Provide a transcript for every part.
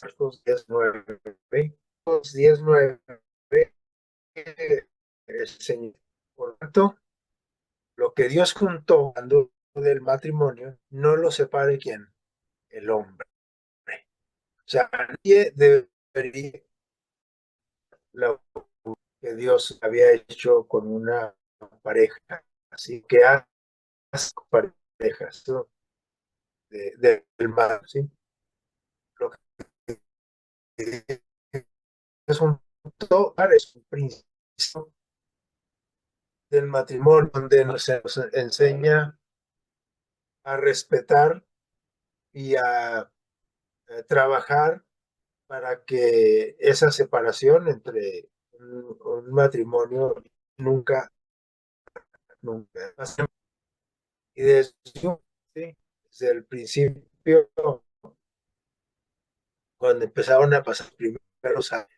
Marcos 10:9. Marcos 10:9. El Señor. Por tanto, lo que Dios juntó hablando del matrimonio, no lo separe quién, el hombre. O sea, nadie debería lo que Dios había hecho con una pareja. Así que haz parejas, ¿no? Del mar, ¿sí? Lo que es es un principio del matrimonio donde nos enseña a respetar y a trabajar para que esa separación entre un matrimonio nunca, nunca pase. Y desde, ¿sí? Desde el principio, cuando empezaron a pasar los primeros años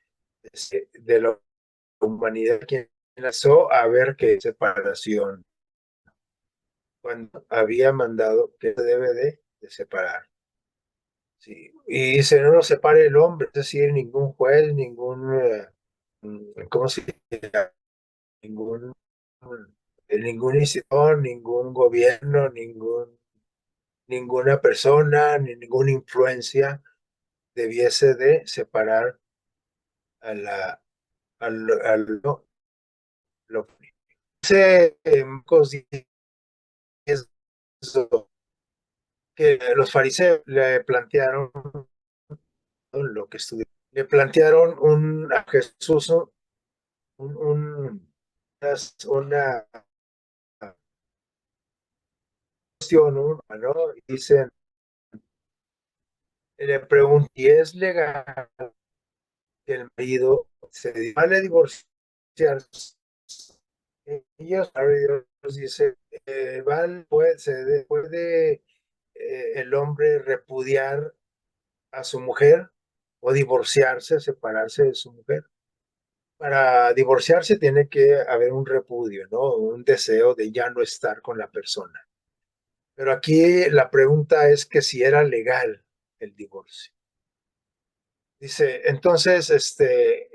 de la humanidad, quien empezó a ver que separación, cuando había mandado que se debe de separar. Sí. Y dice, no lo separe el hombre, es decir, ningún juez, ¿cómo se llama? Ningún, ningún institución, ningún gobierno, ninguna persona, ni ninguna influencia debiese de separar a la, lo que dice Marcos 10, que los fariseos le plantearon lo que estudió, le plantearon a Jesús un, una cuestión, ¿no? Y dicen, le pregunté, ¿y es legal que el marido se vale divorciarse? Ellos, Dios dice, puede el hombre repudiar a su mujer o divorciarse, separarse de su mujer. Para divorciarse tiene que haber un repudio, ¿no? Un deseo de ya no estar con la persona. Pero aquí la pregunta es que si era legal el divorcio. Dice, entonces, este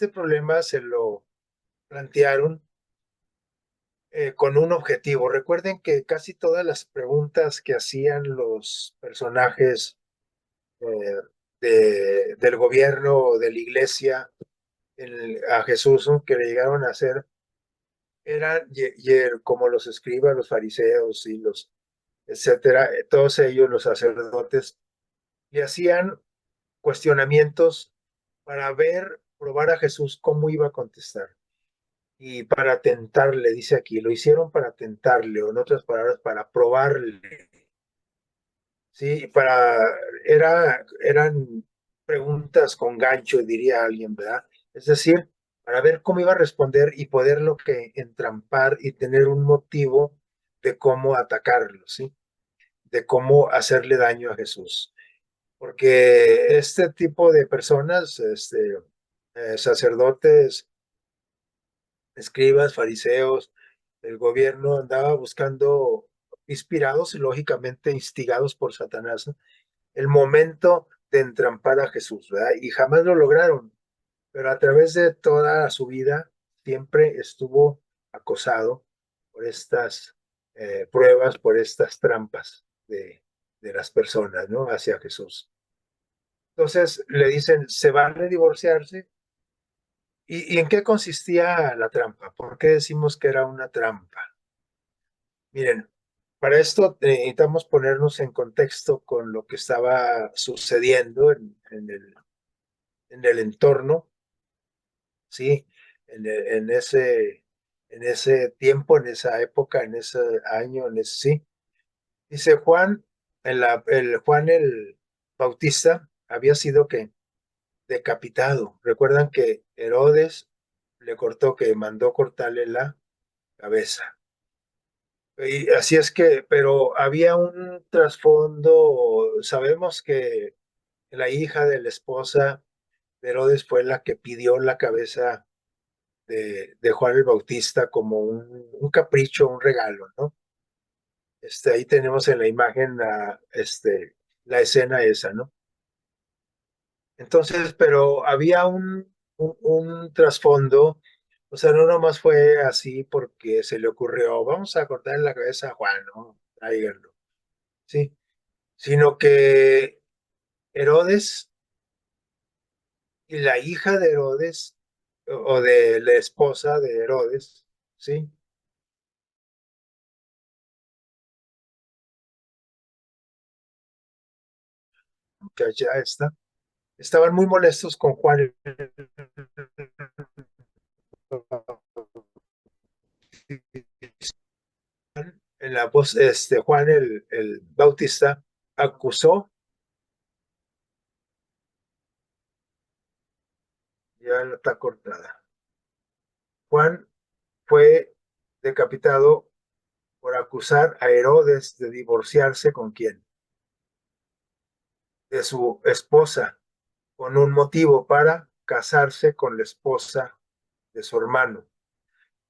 problema se lo plantearon con un objetivo. Recuerden que casi todas las preguntas que hacían los personajes eh, del gobierno o de la iglesia a Jesús, ¿no? Que le llegaron a hacer, eran como los escribas, los fariseos y los, etcétera, todos ellos, los sacerdotes, le hacían cuestionamientos para probar a Jesús cómo iba a contestar. Y para tentarle, dice aquí, lo hicieron para tentarle, o en otras palabras, para probarle. Sí, eran preguntas con gancho, diría alguien, ¿verdad? Es decir, para ver cómo iba a responder y poderlo que entrampar y tener un motivo de cómo atacarlo, ¿sí? De cómo hacerle daño a Jesús. Porque este tipo de personas, sacerdotes, escribas, fariseos, el gobierno andaba buscando, inspirados y lógicamente instigados por Satanás, ¿no? El momento de entrampar a Jesús, ¿verdad? Y jamás lo lograron, pero a través de toda su vida siempre estuvo acosado por estas pruebas, por estas trampas de las personas, ¿no? Hacia Jesús. Entonces le dicen, ¿se vale divorciarse? ¿Y en qué consistía la trampa? ¿Por qué decimos que era una trampa? Miren, para esto necesitamos ponernos en contexto con lo que estaba sucediendo en el entorno, ¿sí? En ese tiempo, en esa época, en ese año, sí. Dice Juan, Juan el Bautista había sido que decapitado. Recuerdan que Herodes que mandó cortarle la cabeza. Y así es que, pero había un trasfondo, sabemos que la hija de la esposa de Herodes fue la que pidió la cabeza de Juan el Bautista como un capricho, un regalo, ¿no? Ahí tenemos en la imagen a la escena esa, ¿no? Entonces, pero había un trasfondo, o sea, no nomás fue así porque se le ocurrió, vamos a cortar la cabeza a Juan, ¿no? Tráiganlo, sí, sino que Herodes y la hija de Herodes, o de la esposa de Herodes, sí, muchacha esta, estaban muy molestos con Juan en la voz, Juan el Bautista acusó, ya no está cortada. Juan fue decapitado por acusar a Herodes de divorciarse con quién, de su esposa, con un motivo para casarse con la esposa de su hermano.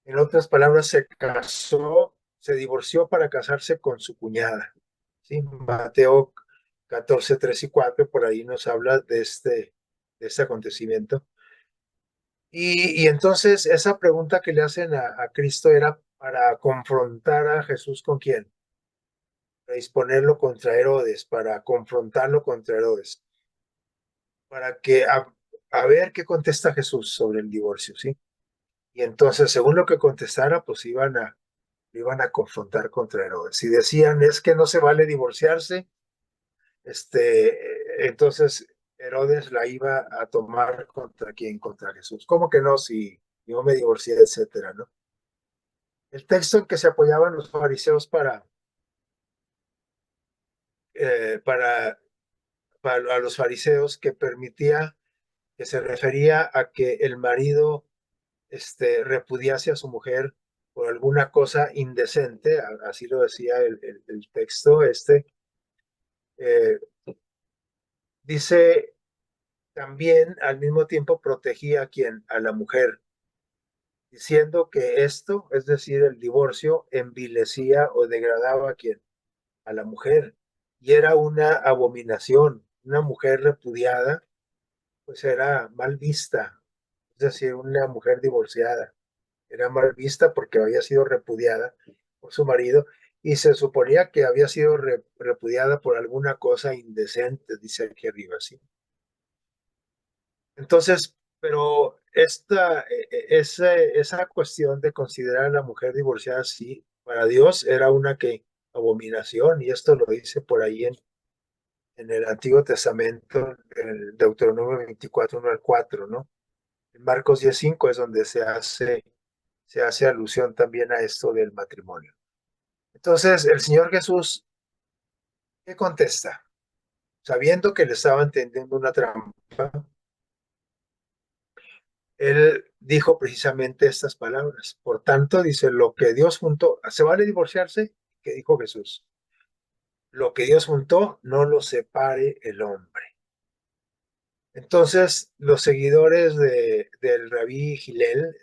En otras palabras, se casó, se divorció para casarse con su cuñada. ¿Sí? Mateo 14, 3 y 4, por ahí nos habla de este acontecimiento. Y entonces esa pregunta que le hacen a Cristo era para confrontar a Jesús con quién, para disponerlo contra Herodes, para confrontarlo contra Herodes, para que a ver qué contesta Jesús sobre el divorcio, ¿sí? Y entonces, según lo que contestara, pues iban a confrontar contra Herodes. Si decían es que no se vale divorciarse, entonces Herodes la iba a tomar contra quién, contra Jesús. ¿Cómo que no? Si yo me divorcié, etcétera, ¿no? El texto en que se apoyaban los fariseos para a los fariseos que permitía, que se refería a que el marido repudiase a su mujer por alguna cosa indecente, así lo decía el texto, eh, dice también al mismo tiempo protegía a quien, a la mujer, diciendo que esto, es decir, el divorcio, envilecía o degradaba a quien, a la mujer, y era una abominación. Una mujer repudiada, pues era mal vista, es decir, una mujer divorciada era mal vista porque había sido repudiada por su marido y se suponía que había sido repudiada por alguna cosa indecente, dice aquí arriba, ¿sí? Entonces, pero esa cuestión de considerar a la mujer divorciada así, para Dios era una que abominación, y esto lo dice por ahí en el Antiguo Testamento, en el Deuteronomio 24, 1 al 4, ¿no? En Marcos 10:5 es donde se hace alusión también a esto del matrimonio. Entonces, el Señor Jesús, ¿qué contesta? Sabiendo que le estaban tendiendo una trampa, él dijo precisamente estas palabras. Por tanto, dice, lo que Dios juntó, ¿se vale divorciarse? ¿Qué dijo Jesús? Lo que Dios juntó, no lo separe el hombre. Entonces, los seguidores del rabí Gilel,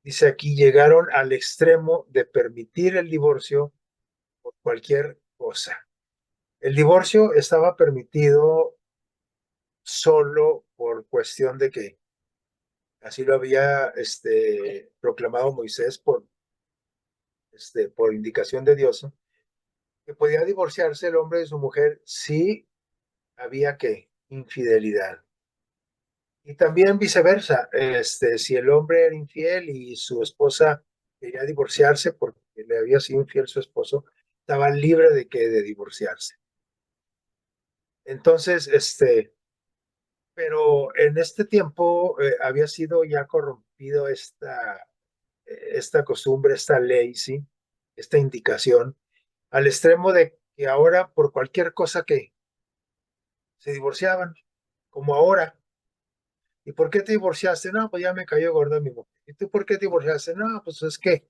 dice aquí, llegaron al extremo de permitir el divorcio por cualquier cosa. El divorcio estaba permitido solo por cuestión de que así lo había proclamado Moisés por indicación de Dios, ¿no? Que podía divorciarse el hombre de su mujer si había que infidelidad. Y también viceversa, si el hombre era infiel y su esposa quería divorciarse porque le había sido infiel su esposo, estaba libre de que de divorciarse. Entonces, pero en este tiempo había sido ya corrompido esta costumbre, esta ley, ¿sí? Esta indicación, al extremo de que ahora por cualquier cosa que se divorciaban, como ahora. ¿Y por qué te divorciaste? No, pues ya me cayó gorda mi mujer. ¿Y tú por qué te divorciaste? No, pues es que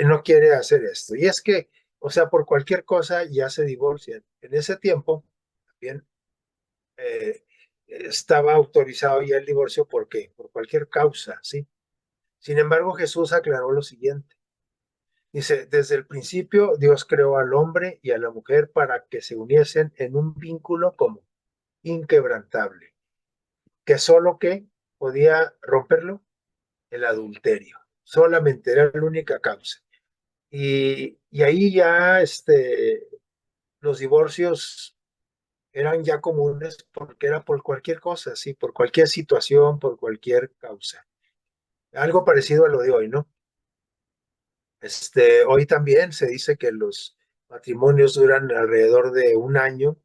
no quiere hacer esto. Y es que, o sea, por cualquier cosa ya se divorcian. En ese tiempo, también estaba autorizado ya el divorcio, ¿por qué? Por cualquier causa, ¿sí? Sin embargo, Jesús aclaró lo siguiente. Dice, desde el principio Dios creó al hombre y a la mujer para que se uniesen en un vínculo como inquebrantable, que solo que podía romperlo el adulterio. Solamente era la única causa. Y ahí ya los divorcios eran ya comunes porque era por cualquier cosa, sí, por cualquier situación, por cualquier causa. Algo parecido a lo de hoy, ¿no? Hoy también se dice que los matrimonios duran alrededor de un año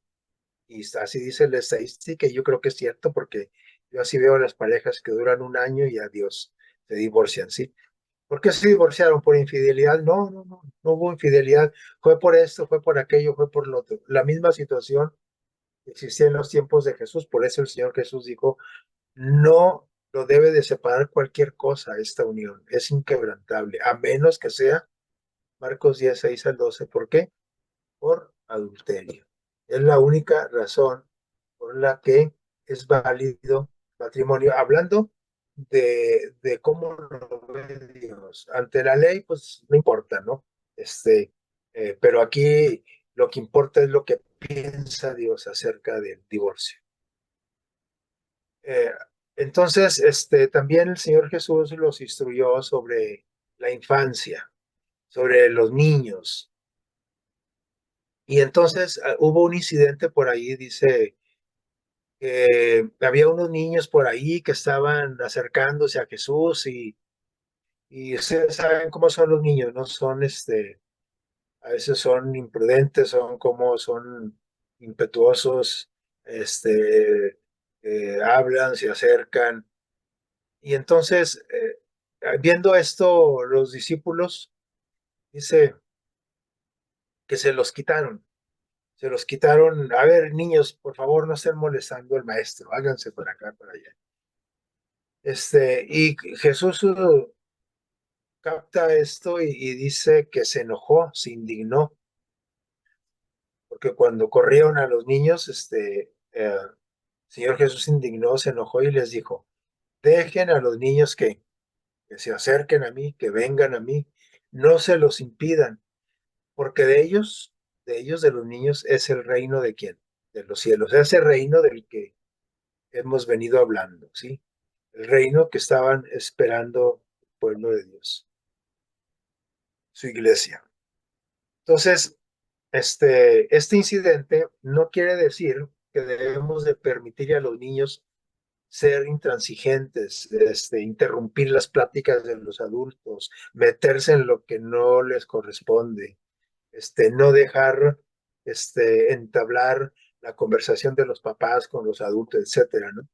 y así dice la estadística y yo creo que es cierto porque yo así veo a las parejas que duran un año y adiós, se divorcian, ¿sí? ¿Por qué se divorciaron? ¿Por infidelidad? No, no, no, no hubo infidelidad. Fue por esto, fue por aquello, fue por lo otro. La misma situación existía en los tiempos de Jesús, por eso el Señor Jesús dijo, no lo debe de separar cualquier cosa esta unión, es inquebrantable, a menos que sea Marcos 10, 6 al 12. ¿Por qué? Por adulterio. Es la única razón por la que es válido matrimonio. Hablando de cómo lo ve Dios. Ante la ley, pues no importa, ¿no? Pero aquí lo que importa es lo que piensa Dios acerca del divorcio. Eh, entonces, también el Señor Jesús los instruyó sobre la infancia, sobre los niños. Y entonces hubo un incidente por ahí, dice que había unos niños por ahí que estaban acercándose a Jesús y ustedes saben cómo son los niños, ¿no? Son, a veces son imprudentes, son impetuosos, hablan, se acercan. Y entonces, viendo esto, los discípulos, dice que se los quitaron. A ver, niños, por favor, no estén molestando al maestro, háganse por acá, para allá. Y Jesús capta esto y dice que se enojó, se indignó, porque cuando corrieron a los niños, Señor Jesús se indignó, se enojó y les dijo, dejen a los niños que se acerquen a mí, que vengan a mí, no se los impidan, porque de ellos, de los niños, es el reino de quién, de los cielos, ese reino del que hemos venido hablando, ¿sí? El reino que estaban esperando el pueblo de Dios, su iglesia. Entonces, este incidente no quiere decir que debemos de permitir a los niños ser intransigentes, interrumpir las pláticas de los adultos, meterse en lo que no les corresponde, no dejar entablar la conversación de los papás con los adultos, etcétera, ¿no?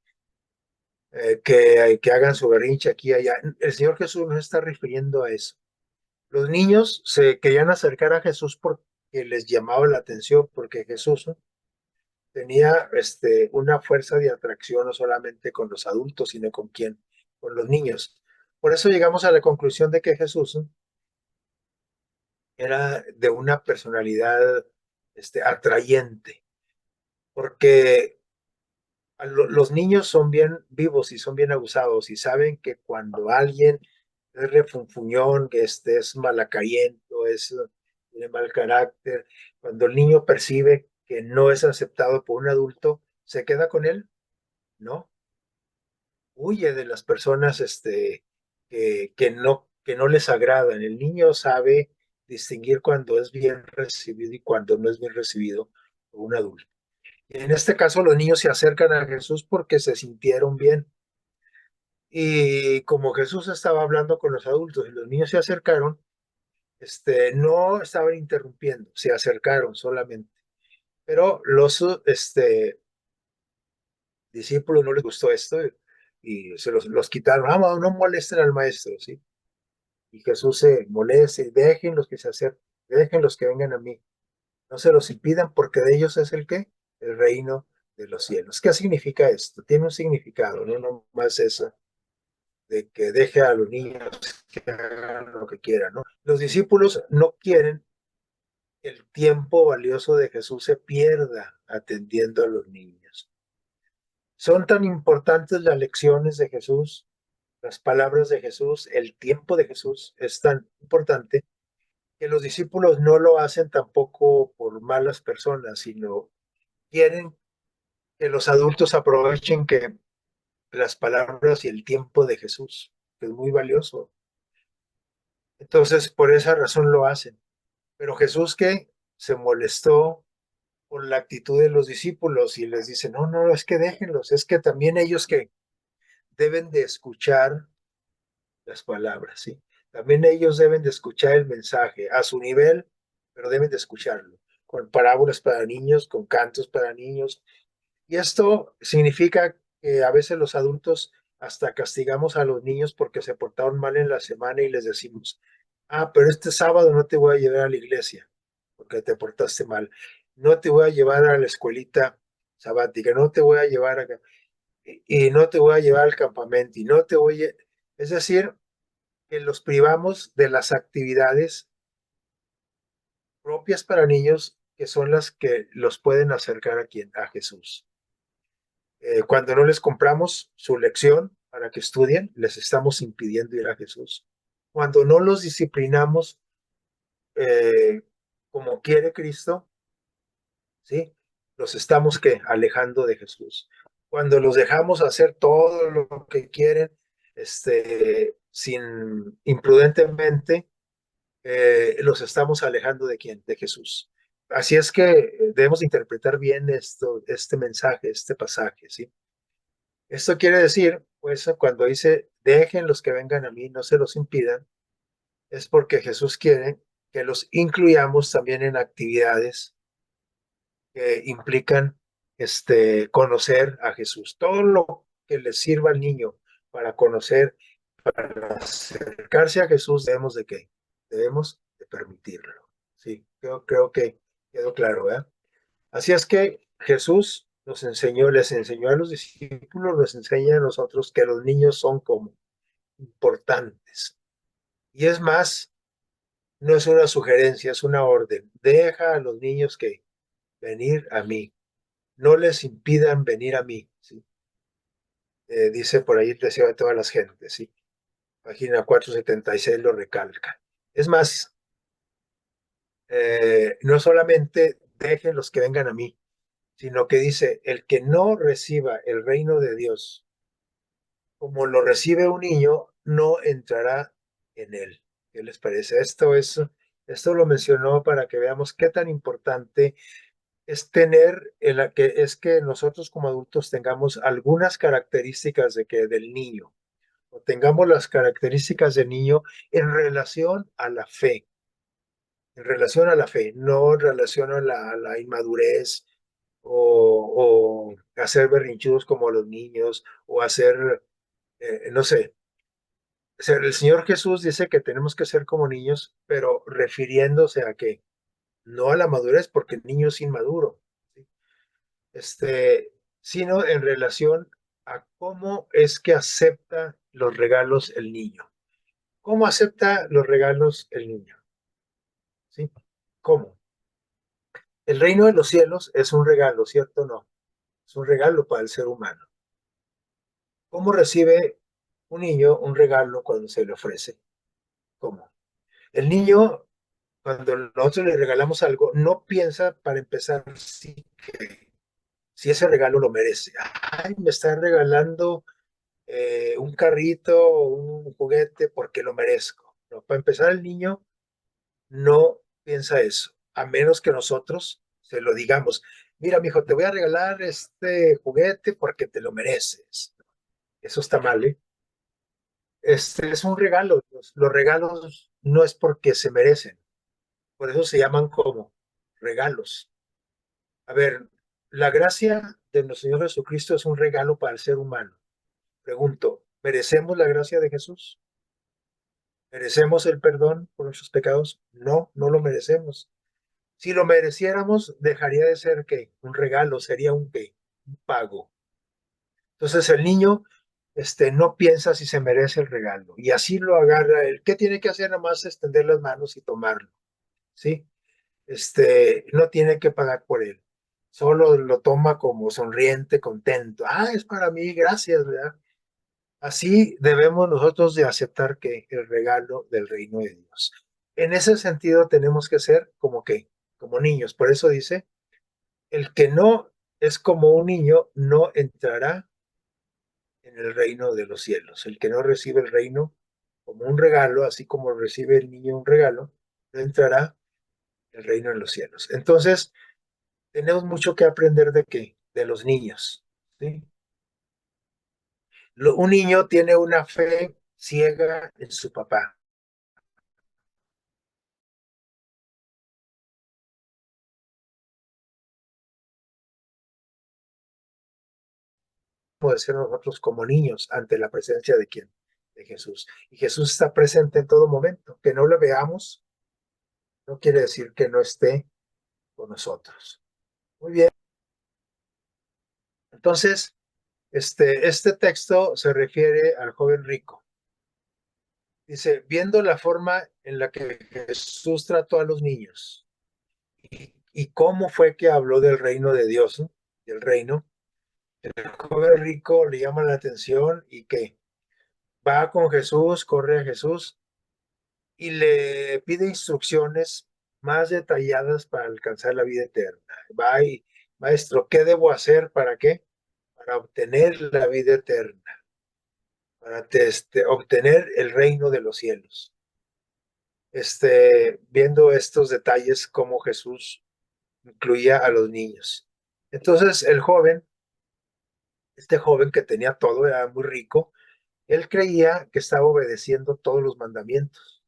Que hagan su berrinche aquí y allá. El Señor Jesús no está refiriendo a eso. Los niños se querían acercar a Jesús porque les llamaba la atención, porque Jesús, ¿no?, tenía una fuerza de atracción no solamente con los adultos, sino con quién, con los niños. Por eso llegamos a la conclusión de que Jesús, ¿no?, era de una personalidad atrayente, porque los niños son bien vivos y son bien abusados y saben que cuando alguien es refunfuñón, que es malacariento, tiene mal carácter, cuando el niño percibe que no es aceptado por un adulto, se queda con él, ¿no? Huye de las personas que no les agradan. El niño sabe distinguir cuando es bien recibido y cuando no es bien recibido por un adulto. Y en este caso, los niños se acercan a Jesús porque se sintieron bien. Y como Jesús estaba hablando con los adultos y los niños se acercaron, no estaban interrumpiendo, se acercaron solamente. Pero los discípulos no les gustó esto y se los quitaron. Vamos, no molesten al maestro, ¿sí? Y Jesús se molesta y dejen los que se acerquen, dejen los que vengan a mí. No se los impidan porque de ellos es el qué, el reino de los cielos. ¿Qué significa esto? Tiene un significado, no más eso de que deje a los niños que hagan lo que quieran, ¿no? Los discípulos no quieren que el tiempo valioso de Jesús se pierda atendiendo a los niños. Son tan importantes las lecciones de Jesús, las palabras de Jesús, el tiempo de Jesús es tan importante que los discípulos no lo hacen tampoco por malas personas, sino quieren que los adultos aprovechen que las palabras y el tiempo de Jesús, que es muy valioso. Entonces, por esa razón lo hacen. Pero Jesús que se molestó por la actitud de los discípulos y les dice, no, no, es que déjenlos, es que también ellos que deben de escuchar las palabras, ¿sí? También ellos deben de escuchar el mensaje a su nivel, pero deben de escucharlo, con parábolas para niños, con cantos para niños. Y esto significa que a veces los adultos hasta castigamos a los niños porque se portaron mal en la semana y les decimos, ah, pero este sábado no te voy a llevar a la iglesia porque te portaste mal. No te voy a llevar a la escuelita sabática, no te voy a llevar a, y no te voy a llevar al campamento y no te voy a... Es decir, que los privamos de las actividades propias para niños que son las que los pueden acercar a Jesús. Cuando no les compramos su lección para que estudien, les estamos impidiendo ir a Jesús. Cuando no los disciplinamos eh, como quiere Cristo, ¿sí? Los estamos ¿qué? Alejando de Jesús. Cuando los dejamos hacer todo lo que quieren, sin imprudentemente, los estamos alejando de quién, de Jesús. Así es que debemos interpretar bien este mensaje, este pasaje, ¿sí? Esto quiere decir, pues, cuando dice, dejen los que vengan a mí, no se los impidan, es porque Jesús quiere que los incluyamos también en actividades que implican conocer a Jesús. Todo lo que le sirva al niño para conocer, para acercarse a Jesús, debemos de qué? Debemos de permitirlo. Sí, creo que quedó claro, ¿eh? Así es que Jesús nos enseñó, les enseñó a los discípulos, nos enseña a nosotros que los niños son como importantes. Y es más, no es una sugerencia, es una orden. Deja a los niños que venir a mí. No les impidan venir a mí, ¿sí? Dice por ahí el deseo de todas las gentes, ¿sí? Página 476 lo recalca. Es más, no solamente dejen los que vengan a mí, sino que dice, el que no reciba el reino de Dios como lo recibe un niño, no entrará en él. ¿Qué les parece? Esto lo mencionó para que veamos qué tan importante es es que nosotros como adultos tengamos algunas características del niño, o tengamos las características del niño en relación a la fe, no en relación a la inmadurez o hacer berrinchudos como los niños o hacer, no sé. O sea, el Señor Jesús dice que tenemos que ser como niños, pero refiriéndose a que no a la madurez, porque el niño es inmaduro, ¿sí? Sino en relación a cómo es que acepta los regalos el niño. ¿Cómo acepta los regalos el niño? ¿Sí? ¿Cómo? El reino de los cielos es un regalo, ¿cierto o no? Es un regalo para el ser humano. ¿Cómo recibe un niño un regalo cuando se le ofrece? ¿Cómo? El niño, cuando nosotros le regalamos algo, no piensa para empezar si ese regalo lo merece. Ay, me está regalando un carrito o un juguete porque lo merezco. No, para empezar, el niño no piensa eso, a menos que nosotros se lo digamos. Mira, mijo, te voy a regalar este juguete porque te lo mereces. Eso está mal, ¿eh? Este es un regalo. Los regalos no es porque se merecen. Por eso se llaman como regalos. A ver, la gracia de nuestro Señor Jesucristo es un regalo para el ser humano. Pregunto, ¿merecemos la gracia de Jesús? ¿Merecemos el perdón por nuestros pecados? No, no lo merecemos. Si lo mereciéramos, dejaría de ser ¿qué? Un regalo, sería un ¿qué? Un pago. Entonces el niño no piensa si se merece el regalo y así lo agarra él. ¿Qué tiene que hacer? Nada más extender las manos y tomarlo, ¿sí? No tiene que pagar por él. Solo lo toma como sonriente, contento. Ah, es para mí, gracias, ¿verdad? Así debemos nosotros de aceptar que el regalo del reino de Dios. En ese sentido tenemos que ser como niños. Por eso dice, el que no es como un niño no entrará en el reino de los cielos. El que no recibe el reino como un regalo, así como recibe el niño un regalo, no entrará en el reino de los cielos. Entonces, tenemos mucho que aprender de qué, de los niños, ¿sí? Un niño tiene una fe ciega en su papá. Puede ser nosotros como niños ante la presencia de quién, de Jesús. Y Jesús está presente en todo momento. Que no lo veamos no quiere decir que no esté con nosotros. Muy bien. Entonces, este texto se refiere al joven rico. Dice, viendo la forma en la que Jesús trató a los niños y cómo fue que habló del reino de Dios, ¿no? Del reino, el joven rico le llama la atención y que va con Jesús, corre a Jesús y le pide instrucciones más detalladas para alcanzar la vida eterna. Va y, maestro, ¿qué debo hacer para qué? Para obtener la vida eterna, para obtener el reino de los cielos. Viendo estos detalles, cómo Jesús incluía a los niños. Entonces, este joven que tenía todo, era muy rico, él creía que estaba obedeciendo todos los mandamientos.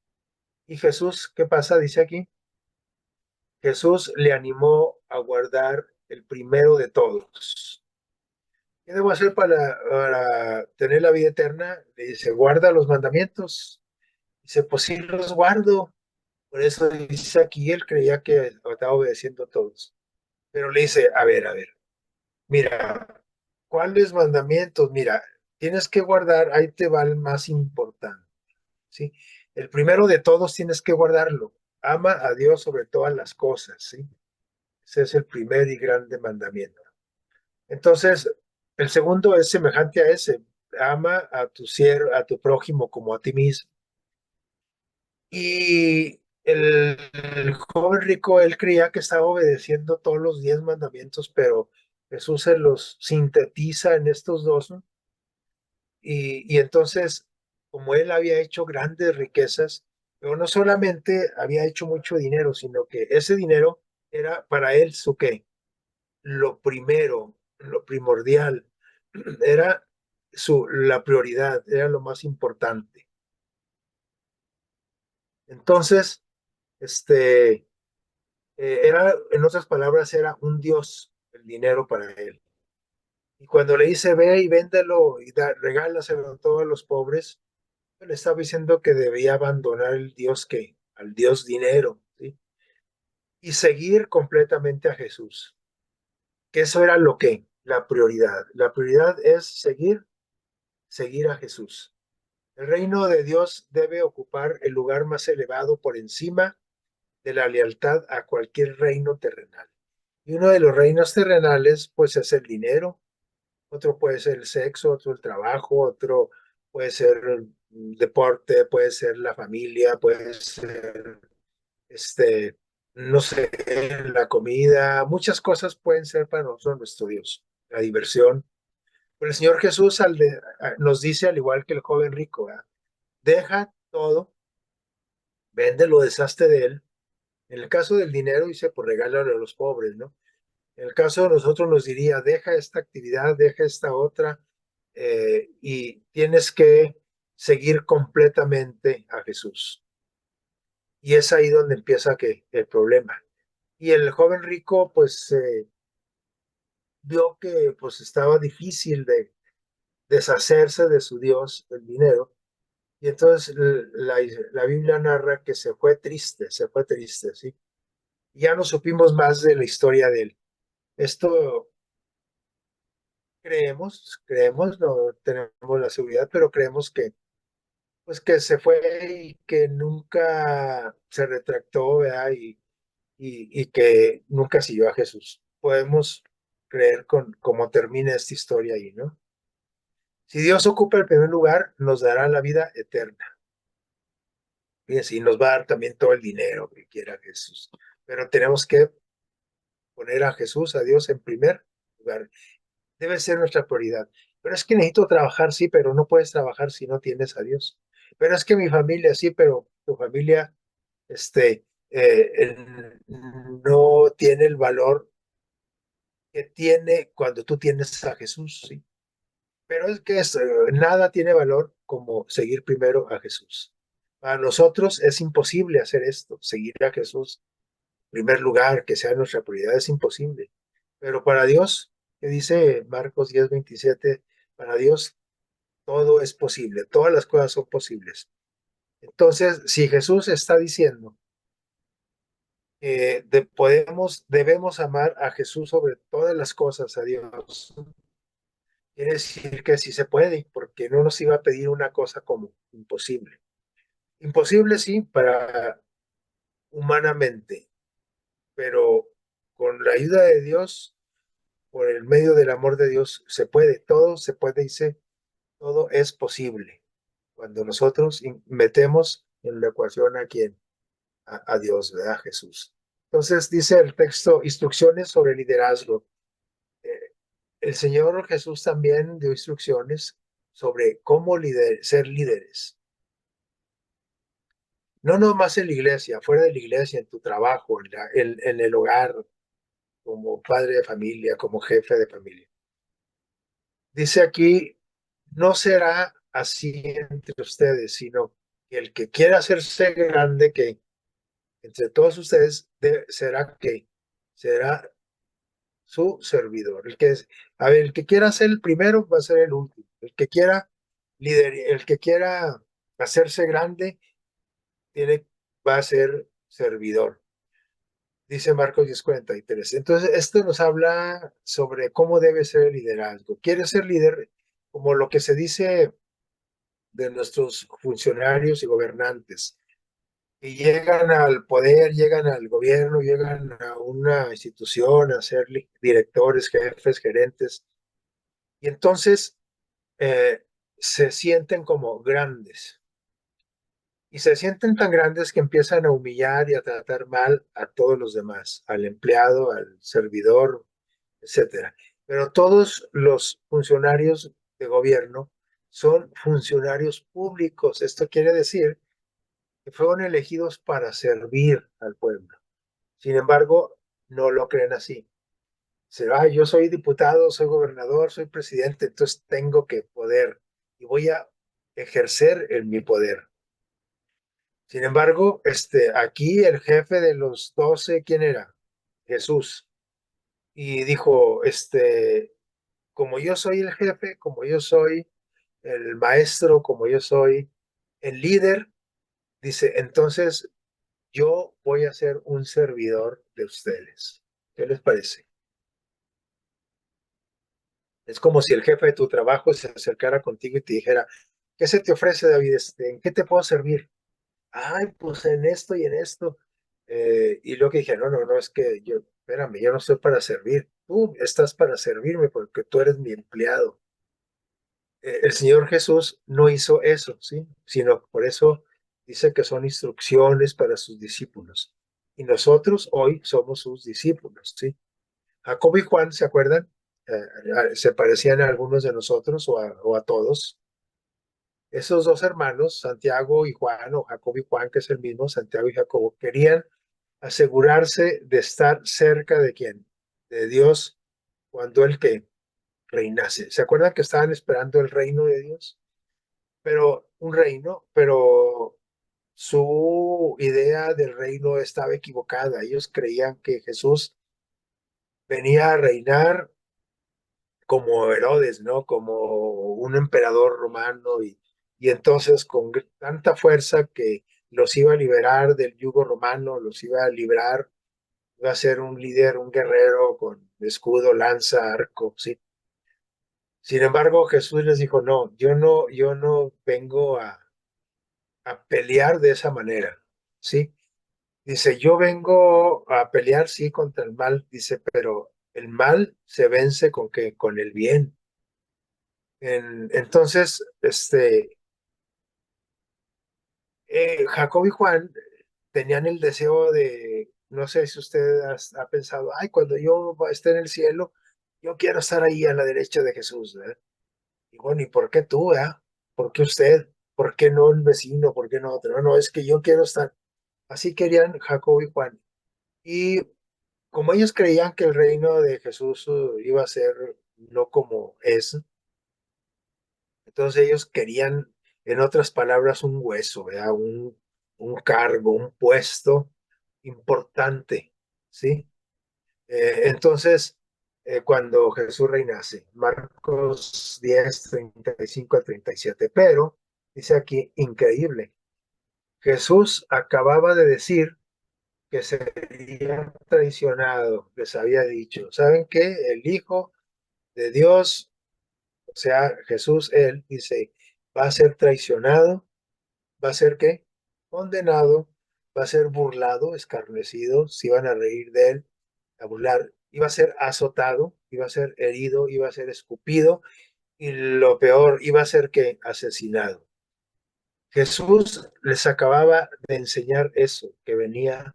Y Jesús, ¿qué pasa? Dice aquí, Jesús le animó a guardar el primero de todos. ¿Qué debo hacer para tener la vida eterna? Le dice, guarda los mandamientos. Dice, pues sí los guardo. Por eso dice aquí, él creía que estaba obedeciendo a todos. Pero le dice, a ver, mira, ¿cuáles mandamientos? Mira, tienes que guardar, ahí te va el más importante, ¿sí? El primero de todos tienes que guardarlo. Ama a Dios sobre todas las cosas, ¿sí? Ese es el primer y grande mandamiento. Entonces, el segundo es semejante a ese. Ama a tu a tu prójimo como a ti mismo. Y el joven rico, él creía que estaba obedeciendo todos los 10 mandamientos, pero Jesús se los sintetiza en estos dos, ¿no? Y entonces, como él había hecho grandes riquezas, pero no solamente había hecho mucho dinero, sino que ese dinero era para él su qué, lo primero, lo primordial, era la prioridad, era lo más importante. Entonces, este, en otras palabras, era un dios el dinero para él. Y cuando le dice, ve y véndelo y regálaselo a todos los pobres, le estaba diciendo que debía abandonar el dios al dios dinero, ¿sí? Y seguir completamente a Jesús. Que eso era lo que, la prioridad. La prioridad es seguir a Jesús. El reino de Dios debe ocupar el lugar más elevado por encima de la lealtad a cualquier reino terrenal. Y uno de los reinos terrenales, pues, es el dinero, otro puede ser el sexo, otro el trabajo, otro puede ser el deporte, puede ser la familia, puede ser, este, no sé, la comida, muchas cosas pueden ser para nosotros nuestro Dios, la diversión. Pero el Señor Jesús nos dice, al igual que el joven rico, ¿verdad? Deja todo, véndelo, deshazte de él. En el caso del dinero, dice, pues regálalo a los pobres, ¿no? En el caso de nosotros nos diría, deja esta actividad, deja esta otra, y tienes que seguir completamente a Jesús. Y es ahí donde empieza el problema. Y el joven rico, pues, vio que pues estaba difícil de deshacerse de su Dios, el dinero. Y entonces la Biblia narra que se fue triste, ¿sí? Ya no supimos más de la historia de él. Esto creemos, no tenemos la seguridad, pero creemos que, pues que se fue y que nunca se retractó, ¿verdad? Y que nunca siguió a Jesús. Podemos creer con cómo termina esta historia ahí, ¿no? Si Dios ocupa el primer lugar, nos dará la vida eterna. Fíjense, y nos va a dar también todo el dinero que quiera Jesús. Pero tenemos que poner a Jesús, a Dios, en primer lugar. Debe ser nuestra prioridad. Pero es que necesito trabajar, sí, pero no puedes trabajar si no tienes a Dios. Pero es que mi familia, sí, pero tu familia, no tiene el valor que tiene cuando tú tienes a Jesús, sí. Pero es que nada tiene valor como seguir primero a Jesús. Para nosotros es imposible hacer esto, seguir a Jesús en primer lugar, que sea nuestra prioridad, es imposible. Pero para Dios, que dice Marcos 10:27, para Dios todo es posible, todas las cosas son posibles. Entonces, si Jesús está diciendo que debemos amar a Jesús sobre todas las cosas, a Dios, quiere decir que sí se puede, porque no nos iba a pedir una cosa como imposible. Imposible sí, para humanamente, pero con la ayuda de Dios, por el medio del amor de Dios, se puede, todo se puede, dice, todo es posible. Cuando nosotros metemos en la ecuación a quién, a Dios, ¿verdad? Jesús. Entonces dice el texto, instrucciones sobre liderazgo. Eh, el Señor Jesús también dio instrucciones sobre cómo ser líderes. No nomás en la iglesia, fuera de la iglesia, en tu trabajo, en el hogar, como padre de familia, como jefe de familia. Dice aquí, no será así entre ustedes, sino que el que quiera hacerse grande, que entre todos ustedes será su servidor. El que quiera ser el primero va a ser el último. El que quiera el que quiera hacerse grande, tiene, va a ser servidor. Dice Marcos 10:43. Entonces, esto nos habla sobre cómo debe ser el liderazgo. Quiere ser líder como lo que se dice de nuestros funcionarios y gobernantes, que llegan al poder, llegan al gobierno, llegan a una institución a ser directores, jefes, gerentes, y entonces eh, se sienten como grandes. Y se sienten tan grandes que empiezan a humillar y a tratar mal a todos los demás, al empleado, al servidor, etcétera. Pero todos los funcionarios de gobierno son funcionarios públicos. Esto quiere decir que fueron elegidos para servir al pueblo. Sin embargo, no lo creen así. Será, yo soy diputado, soy gobernador, soy presidente, entonces tengo que poder y voy a ejercer mi poder. Sin embargo, aquí el jefe de los 12, ¿quién era? Jesús. Y dijo, como yo soy el jefe, como yo soy el maestro, como yo soy el líder, dice, entonces yo voy a ser un servidor de ustedes. ¿Qué les parece? Es como si el jefe de tu trabajo se acercara contigo y te dijera, ¿qué se te ofrece, David? ¿En qué te puedo servir? Ay, pues en esto y en esto. Y luego que dije, no, no, no, es que yo, espérame, yo no estoy para servir. Tú estás para servirme porque tú eres mi empleado. El Señor Jesús no hizo eso, ¿sí? Sino por eso dice que son instrucciones para sus discípulos. Y nosotros hoy somos sus discípulos, ¿sí? Jacobo y Juan, ¿se acuerdan? Se parecían a algunos de nosotros o a todos. Esos dos hermanos, Santiago y Juan, o Jacobo y Juan, que es el mismo, Santiago y Jacobo, querían asegurarse de estar cerca de quién, de Dios, cuando el que reinase. ¿Se acuerdan que estaban esperando el reino de Dios? Pero un reino, pero su idea del reino estaba equivocada. Ellos creían que Jesús venía a reinar como Herodes, ¿no? Como un emperador romano y entonces con tanta fuerza que los iba a liberar del yugo romano, los iba a librar, iba a ser un líder, un guerrero con escudo, lanza, arco, ¿sí? Sin embargo, Jesús les dijo, no, yo no vengo a pelear de esa manera, ¿sí? Dice, yo vengo a pelear, sí, contra el mal, dice, pero el mal se vence con que con el bien. Entonces, Jacob y Juan tenían el deseo de, no sé si usted ha pensado, ay, cuando yo esté en el cielo, yo quiero estar ahí a la derecha de Jesús, ¿verdad? Y bueno, ¿y por qué tú, ¿verdad? ¿Por qué usted? ¿Por qué no el vecino? ¿Por qué no otro? No, no, es que yo quiero estar. Así querían Jacob y Juan. Y como ellos creían que el reino de Jesús iba a ser no como es, entonces ellos querían, en otras palabras, un hueso, ¿verdad? Un cargo, un puesto importante, ¿sí? Entonces, cuando Jesús reinase, Marcos 10:35 al 37, pero dice aquí, increíble, Jesús acababa de decir que sería traicionado, les había dicho, ¿saben qué? El Hijo de Dios, o sea, Jesús, él dice, va a ser traicionado, va a ser qué? Condenado, va a ser burlado, escarnecido, se iban a reír de él, a burlar, iba a ser azotado, iba a ser herido, iba a ser escupido y lo peor, iba a ser que asesinado. Jesús les acababa de enseñar eso, que venía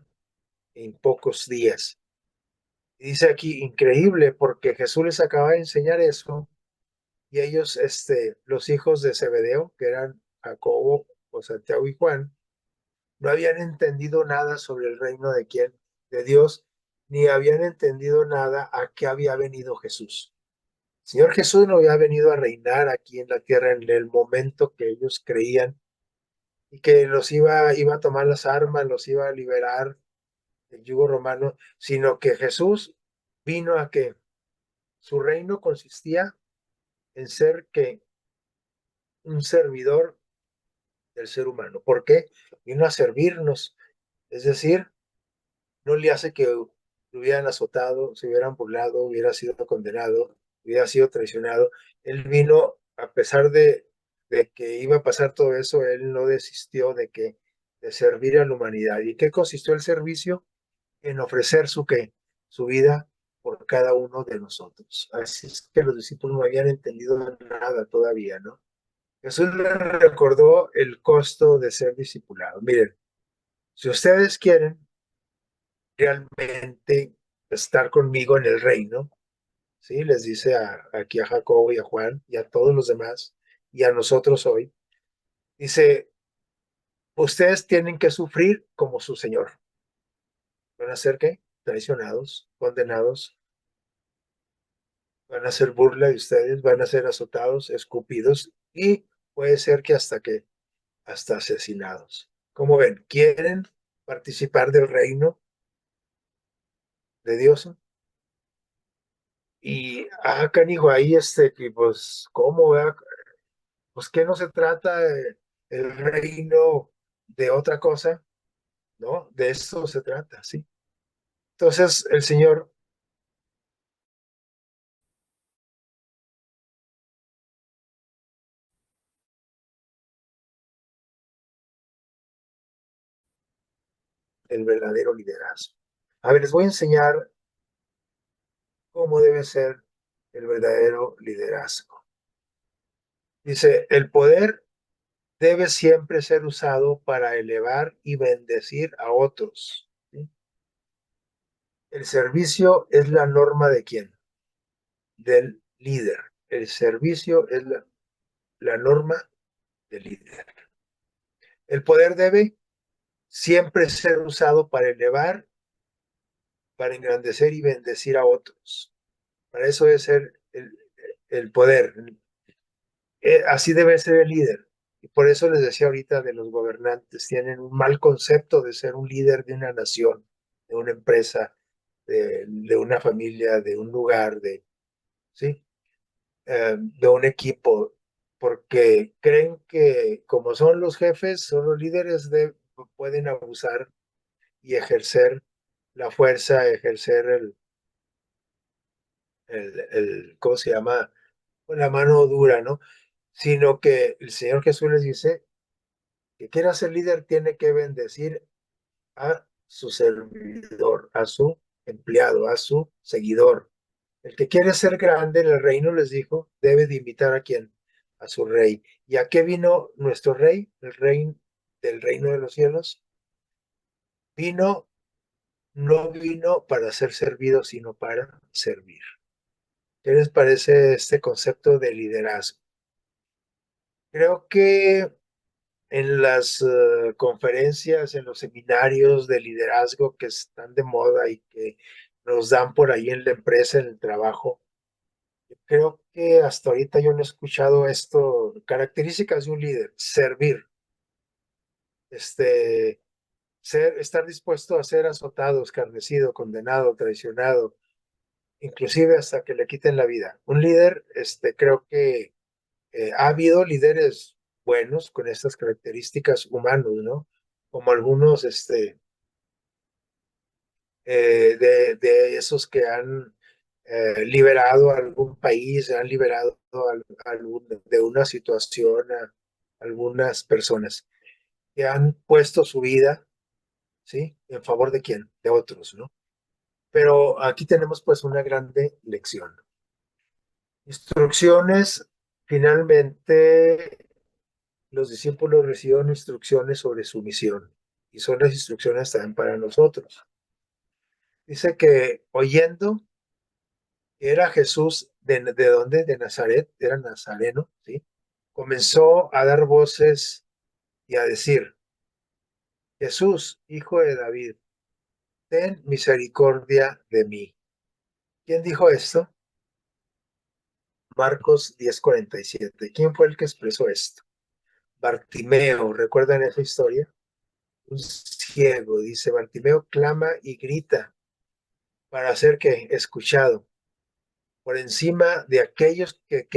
en pocos días. Y dice aquí, increíble, porque Jesús les acaba de enseñar eso y ellos, los hijos de Zebedeo, que eran Jacobo o Santiago y Juan, no habían entendido nada sobre el reino de quién, de Dios, ni habían entendido nada a qué había venido Jesús. El Señor Jesús no había venido a reinar aquí en la tierra en el momento que ellos creían y que iba a tomar las armas, los iba a liberar del yugo romano, sino que Jesús vino a que su reino consistía en ser que un servidor del ser humano. ¿Por qué? Vino a servirnos, es decir, no le hace que lo hubieran azotado, se hubieran burlado, hubiera sido condenado, hubiera sido traicionado. Él vino, a pesar de que iba a pasar todo eso, él no desistió de servir a la humanidad. ¿Y qué consistió el servicio? En ofrecer su vida por cada uno de nosotros. Así es que los discípulos no habían entendido nada todavía, ¿no? Jesús les recordó el costo de ser discipulados. Miren, si ustedes quieren realmente estar conmigo en el reino, ¿sí? Les dice aquí a Jacobo y a Juan y a todos los demás y a nosotros hoy. Dice, ustedes tienen que sufrir como su Señor. ¿Van a ser qué? Traicionados, condenados, van a ser burla de ustedes, van a ser azotados, escupidos y puede ser que hasta asesinados. Como ven, ¿quieren participar del reino de Dios? Y, canijo, ahí que pues, ¿cómo, verdad? Pues que no se trata el reino de otra cosa, ¿no? De eso se trata, ¿sí? Entonces, el Señor, el verdadero liderazgo. A ver, les voy a enseñar cómo debe ser el verdadero liderazgo. Dice, el poder debe siempre ser usado para elevar y bendecir a otros, ¿sí? El servicio es la norma de quién? Del líder. El servicio es la norma del líder. El poder debe siempre ser usado para elevar, para engrandecer y bendecir a otros. Para eso debe ser el poder. Así debe ser el líder. Y por eso les decía ahorita de los gobernantes, tienen un mal concepto de ser un líder de una nación, de una empresa, de una familia, de un lugar, ¿sí? De un equipo, porque creen que como son los jefes, son los líderes, pueden abusar y ejercer la fuerza, ejercer ¿cómo se llama? La mano dura, ¿no? Sino que el Señor Jesús les dice que quiera ser líder tiene que bendecir a su servidor, a su empleado, a su seguidor. El que quiere ser grande en el reino, les dijo, debe de imitar a quién, a su rey. ¿Y a qué vino nuestro rey? El rey del reino de los cielos, vino, no vino para ser servido, sino para servir. ¿Qué les parece este concepto de liderazgo? Creo que en las conferencias, en los seminarios de liderazgo que están de moda y que nos dan por ahí en la empresa, en el trabajo, creo que hasta ahorita yo no he escuchado esto, características de un líder: servir, este, estar dispuesto a ser azotado, escarnecido, condenado, traicionado, inclusive hasta que le quiten la vida. Un líder, creo que ha habido líderes buenos con estas características humanos, ¿no? Como algunos, de esos que han liberado a algún país, han liberado de una situación a algunas personas que han puesto su vida, ¿sí? ¿En favor de quién? De otros, ¿no? Pero aquí tenemos pues una grande lección. Instrucciones, finalmente los discípulos reciben instrucciones sobre su misión y son las instrucciones también para nosotros. Dice que oyendo que era Jesús, ¿de dónde? De Nazaret, era nazareno, ¿sí? Comenzó a dar voces y a decir: Jesús, hijo de David, ten misericordia de mí. ¿Quién dijo esto? Marcos 10:47. ¿Quién fue el que expresó esto? Bartimeo, ¿recuerdan esa historia? Un ciego, dice: Bartimeo clama y grita para ser que escuchado por encima de aquellos que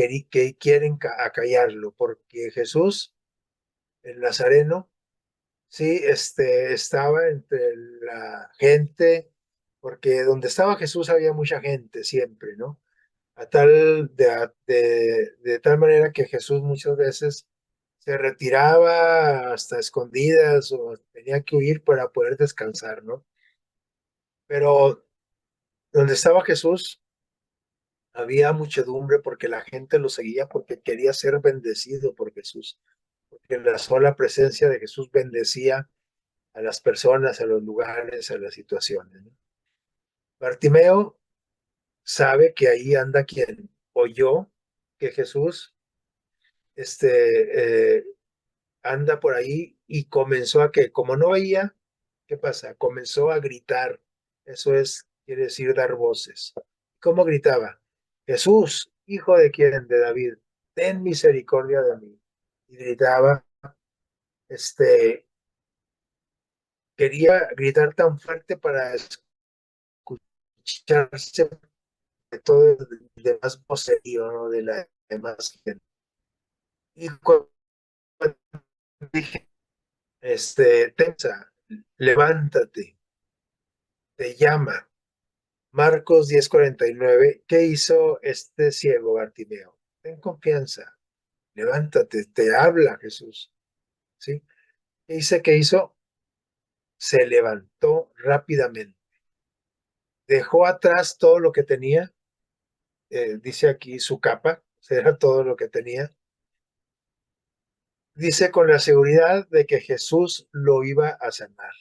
quieren acallarlo, porque Jesús, el Nazareno, sí, estaba entre la gente, porque donde estaba Jesús había mucha gente siempre, ¿no? De tal manera que Jesús muchas veces se retiraba hasta escondidas o tenía que huir para poder descansar, ¿no? Pero donde estaba Jesús había muchedumbre porque la gente lo seguía porque quería ser bendecido por Jesús, porque la sola presencia de Jesús bendecía a las personas, a los lugares, a las situaciones, ¿no? Bartimeo sabe que ahí anda quien oyó que Jesús anda por ahí y comenzó a que, como no veía, ¿qué pasa? Comenzó a gritar. Eso es, quiere decir dar voces. ¿Cómo gritaba? Jesús, hijo de quién, de David, ten misericordia de mí. Y gritaba, este, quería gritar tan fuerte para escucharse de todo el demás vocerío, ¿no? De la demás gente. Y cuando dije, tensa, levántate, te llama. Marcos 10:49, ¿qué hizo este ciego Bartimeo? Ten confianza, levántate, te habla Jesús, ¿sí? ¿Qué dice que hizo? Se levantó rápidamente, dejó atrás todo lo que tenía, dice aquí su capa, era todo lo que tenía, dice con la seguridad de que Jesús lo iba a sanar.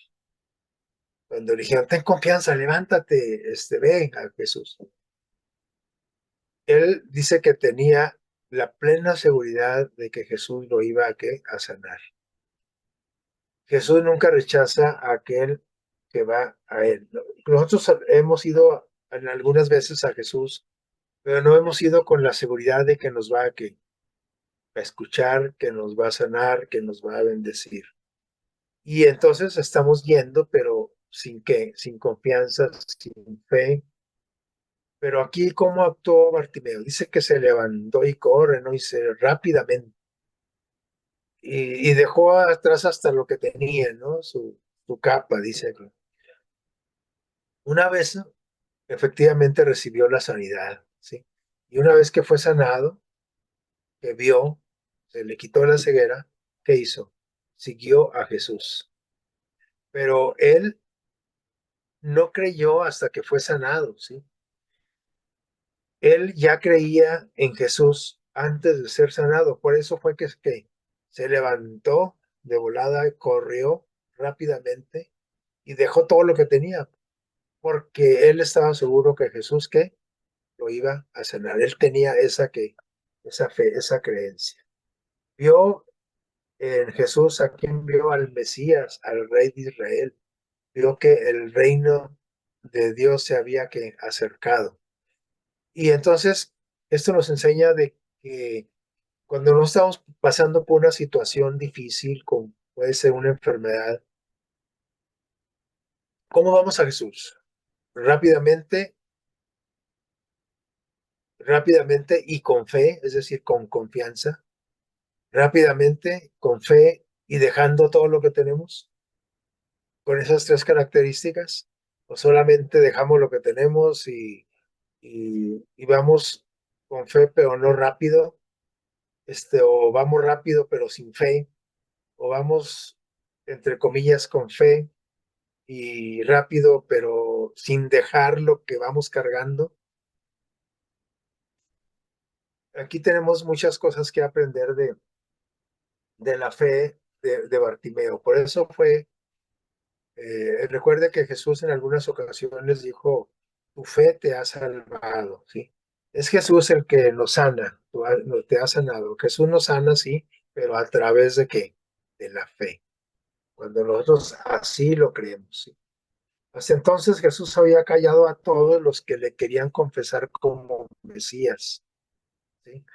Cuando le dijeron, ten confianza, levántate, ven a Jesús. Él dice que tenía la plena seguridad de que Jesús lo iba a sanar. Jesús nunca rechaza a aquel que va a él. Nosotros hemos ido en algunas veces a Jesús, pero no hemos ido con la seguridad de que nos va a escuchar, que nos va a sanar, que nos va a bendecir. Y entonces estamos yendo, pero sin confianza, sin fe. Pero aquí, ¿cómo actuó Bartimeo? Dice que se levantó y corre, ¿no? Y se rápidamente. Y dejó atrás hasta lo que tenía, ¿no? Su capa, dice. Una vez, efectivamente, recibió la sanidad, ¿sí? Y una vez que fue sanado, que vio, se le quitó la ceguera, ¿qué hizo? Siguió a Jesús. Pero él no creyó hasta que fue sanado, ¿sí? Él ya creía en Jesús antes de ser sanado. Por eso fue que se levantó de volada, corrió rápidamente y dejó todo lo que tenía, porque él estaba seguro que Jesús que lo iba a sanar. Él tenía esa fe, esa creencia. Vio en Jesús a quien vio al Mesías, al Rey de Israel. Vio que el reino de Dios se había que acercado. Y entonces esto nos enseña de que cuando no estamos pasando por una situación difícil, como puede ser una enfermedad, ¿cómo vamos a Jesús? Rápidamente, rápidamente y con fe, es decir, con confianza, rápidamente, con fe y dejando todo lo que tenemos, con esas tres características, o solamente dejamos lo que tenemos y vamos con fe, pero no rápido, o vamos rápido, pero sin fe, o vamos, entre comillas, con fe y rápido, pero sin dejar lo que vamos cargando. Aquí tenemos muchas cosas que aprender de la fe de Bartimeo. Por eso recuerde que Jesús en algunas ocasiones dijo, tu fe te ha salvado, ¿sí? Es Jesús el que nos sana, te ha sanado. Jesús nos sana, sí, pero ¿a través de qué? De la fe. Cuando nosotros así lo creemos, ¿sí? Hasta entonces Jesús había callado a todos los que le querían confesar como Mesías, ¿sí?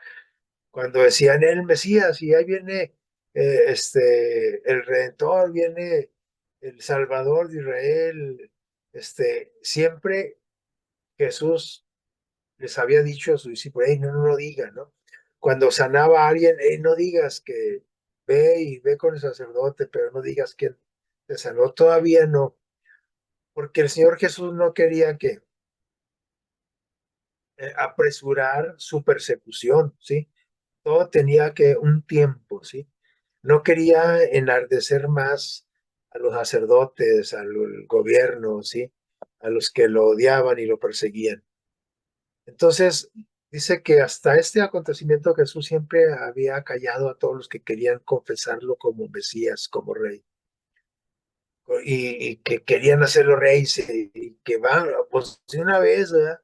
Cuando decían el Mesías y ahí viene el Redentor, viene el Salvador de Israel, siempre Jesús les había dicho a sus discípulos, hey, no, no lo digan, ¿no? Cuando sanaba a alguien, hey, no digas que ve y ve con el sacerdote, pero no digas quién te sanó, todavía no, porque el Señor Jesús no quería que apresurar su persecución, ¿sí? Todo tenía que un tiempo, ¿sí? No quería enardecer más a los sacerdotes, al gobierno, ¿sí? A los que lo odiaban y lo perseguían. Entonces, dice que hasta este acontecimiento Jesús siempre había callado a todos los que querían confesarlo como Mesías, como rey, y que querían hacerlo rey, y que van, pues de una vez, ¿verdad?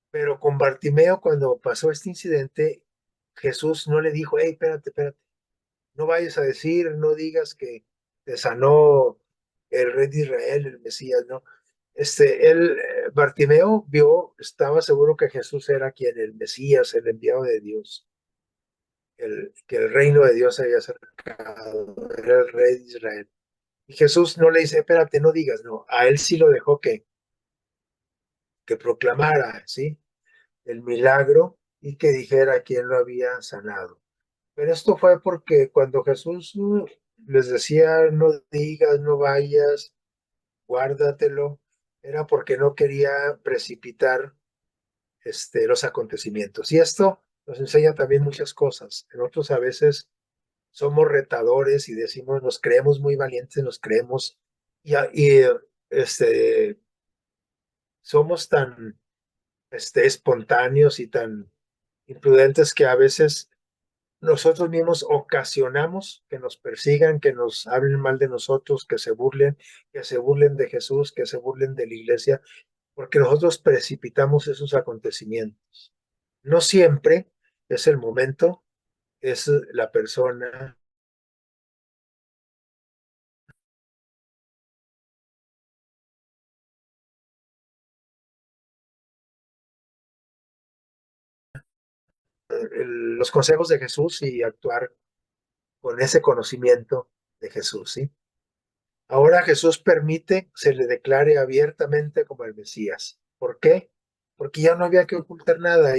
Pero con Bartimeo, cuando pasó este incidente, Jesús no le dijo, hey, espérate, espérate, no vayas a decir, no digas que te sanó el rey de Israel, el Mesías, ¿no? Bartimeo vio, estaba seguro que Jesús era quien, el Mesías, el enviado de Dios, que el reino de Dios se había acercado, era el rey de Israel. Y Jesús no le dice, espérate, no digas, no, a él sí lo dejó que proclamara, ¿sí? El milagro y que dijera quién lo había sanado. Pero esto fue porque cuando Jesús les decía, no digas, no vayas, guárdatelo, era porque no quería precipitar los acontecimientos. Y esto nos enseña también muchas cosas. Nosotros a veces somos retadores y decimos, nos creemos muy valientes, nos creemos y somos tan espontáneos y tan imprudentes que a veces nosotros mismos ocasionamos que nos persigan, que nos hablen mal de nosotros, que se burlen de Jesús, que se burlen de la iglesia, porque nosotros precipitamos esos acontecimientos. No siempre es el momento, es la persona, los consejos de Jesús y actuar con ese conocimiento de Jesús, ¿sí? Ahora Jesús permite se le declare abiertamente como el Mesías. ¿Por qué? Porque ya no había que ocultar nada.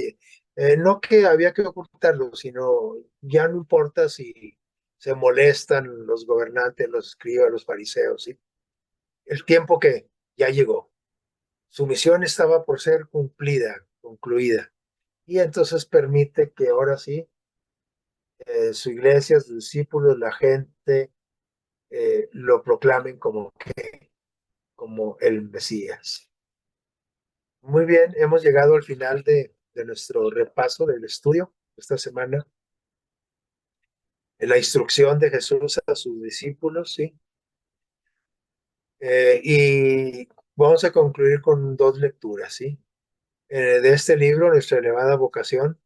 No que había que ocultarlo, sino ya no importa si se molestan los gobernantes, los escribas, los fariseos, ¿sí? El tiempo que ya llegó. Su misión estaba por ser cumplida, concluida. Y entonces permite que ahora sí, su iglesia, sus discípulos, la gente, lo proclamen como el Mesías. Muy bien, hemos llegado al final de nuestro repaso del estudio esta semana. la instrucción de Jesús a sus discípulos, ¿sí? Y vamos a concluir con dos lecturas, ¿sí? De este libro, Nuestra elevada vocación,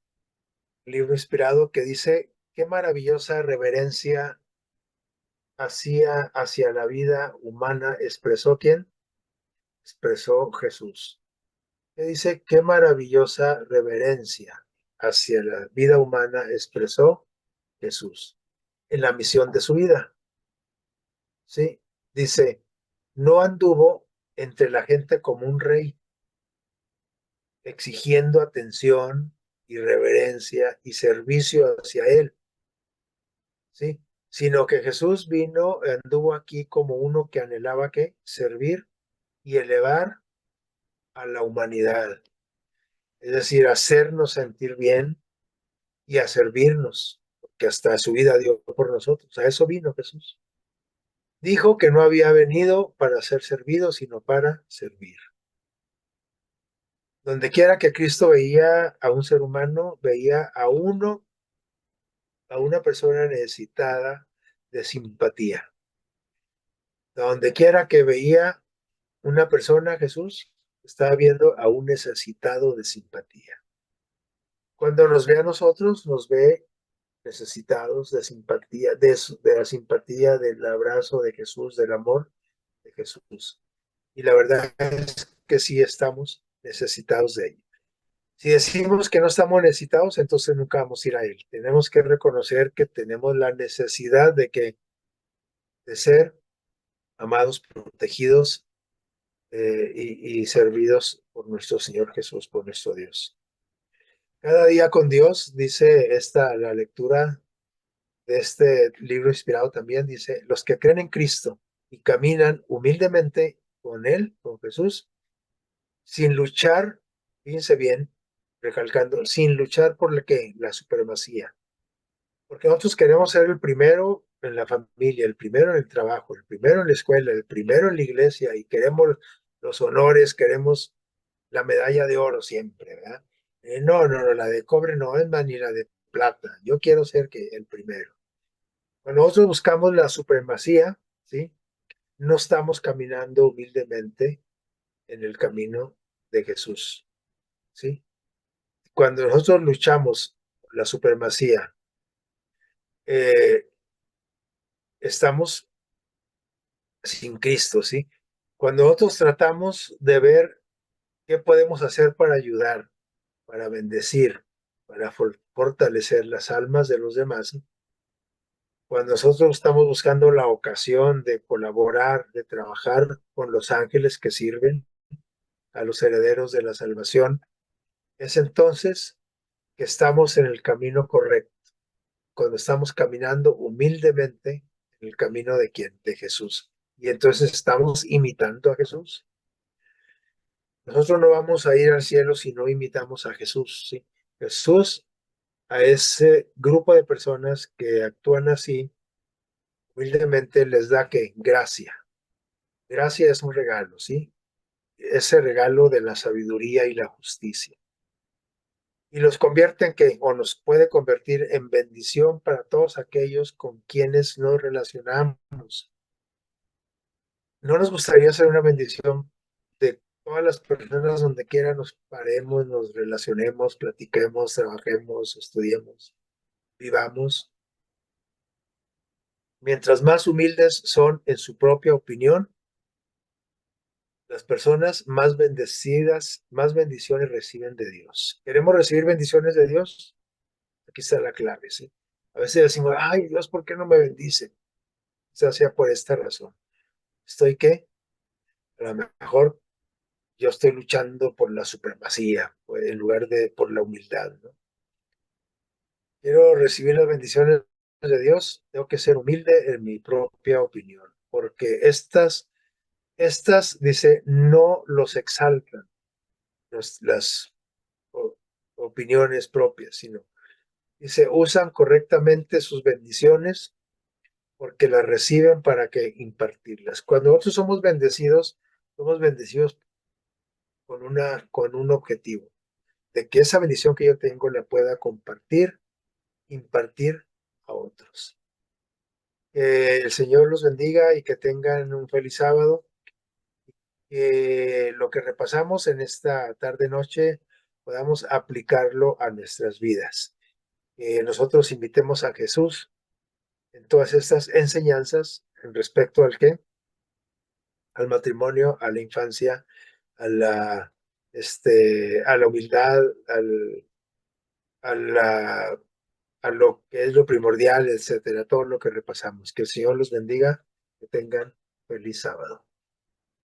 libro inspirado que dice, qué maravillosa reverencia hacia la vida humana expresó quién? Expresó Jesús. Que dice, qué maravillosa reverencia hacia la vida humana expresó Jesús en la misión de su vida. ¿Sí? Dice, no anduvo entre la gente como un rey, exigiendo atención y reverencia y servicio hacia él, ¿sí? Sino que Jesús vino, anduvo aquí como uno que anhelaba que servir y elevar a la humanidad, es decir, hacernos sentir bien y a servirnos, porque hasta su vida dio por nosotros. A eso vino Jesús. Dijo que no había venido para ser servido, sino para servir. Donde quiera que Cristo veía a un ser humano, veía a una persona necesitada de simpatía. Donde quiera que veía una persona, Jesús estaba viendo a un necesitado de simpatía. Cuando nos ve a nosotros, nos ve necesitados de simpatía, de la simpatía, del abrazo de Jesús, del amor de Jesús. Y la verdad es que sí estamos necesitados de ello. Si decimos que no estamos necesitados, entonces nunca vamos a ir a Él. Tenemos que reconocer que tenemos la necesidad de ser amados, protegidos y servidos por nuestro Señor Jesús, por nuestro Dios. Cada día con Dios, dice la lectura de este libro inspirado también, dice, los que creen en Cristo y caminan humildemente con Él, con Jesús, sin luchar, fíjense bien, recalcando, sin luchar por la supremacía. Porque nosotros queremos ser el primero en la familia, el primero en el trabajo, el primero en la escuela, el primero en la iglesia, y queremos los honores, queremos la medalla de oro siempre, ¿verdad? No, la de cobre no es más ni la de plata. Yo quiero ser el primero. Cuando nosotros buscamos la supremacía, ¿sí? No estamos caminando humildemente en el camino de Jesús, ¿sí? Cuando nosotros luchamos por la supremacía, eh, estamos sin Cristo, ¿sí? Cuando nosotros tratamos de ver qué podemos hacer para ayudar, para bendecir, para fortalecer las almas de los demás, ¿sí? Cuando nosotros estamos buscando la ocasión de colaborar, de trabajar con los ángeles que sirven a los herederos de la salvación, es entonces que estamos en el camino correcto, cuando estamos caminando humildemente en el camino de quién, de Jesús. Y entonces estamos imitando a Jesús. Nosotros no vamos a ir al cielo si no imitamos a Jesús, ¿sí? Jesús a ese grupo de personas que actúan así, humildemente les da que gracia. Gracia es un regalo, ¿sí? Ese regalo de la sabiduría y la justicia. Y los convierte en que, o nos puede convertir en bendición para todos aquellos con quienes nos relacionamos. ¿No nos gustaría ser una bendición de todas las personas donde quiera nos paremos, nos relacionemos, platiquemos, trabajemos, estudiemos, vivamos? Mientras más humildes son en su propia opinión, las personas más bendecidas, más bendiciones reciben de Dios. ¿Queremos recibir bendiciones de Dios? Aquí está la clave, ¿sí? A veces decimos, ay Dios, ¿por qué no me bendice? O sea por esta razón. ¿Estoy qué? A lo mejor yo estoy luchando por la supremacía en lugar de por la humildad, ¿no? Quiero recibir las bendiciones de Dios, tengo que ser humilde en mi propia opinión, porque dice, no los exaltan las opiniones propias, sino, dice, usan correctamente sus bendiciones porque las reciben para que impartirlas. Cuando nosotros somos bendecidos con un objetivo, de que esa bendición que yo tengo la pueda compartir, impartir a otros. Que el Señor los bendiga y que tengan un feliz sábado. Que lo que repasamos en esta tarde-noche podamos aplicarlo a nuestras vidas. Que nosotros invitemos a Jesús en todas estas enseñanzas en respecto al qué, al matrimonio, a la infancia, a a la humildad, a la, a lo que es lo primordial, etcétera, todo lo que repasamos. Que el Señor los bendiga, que tengan feliz sábado.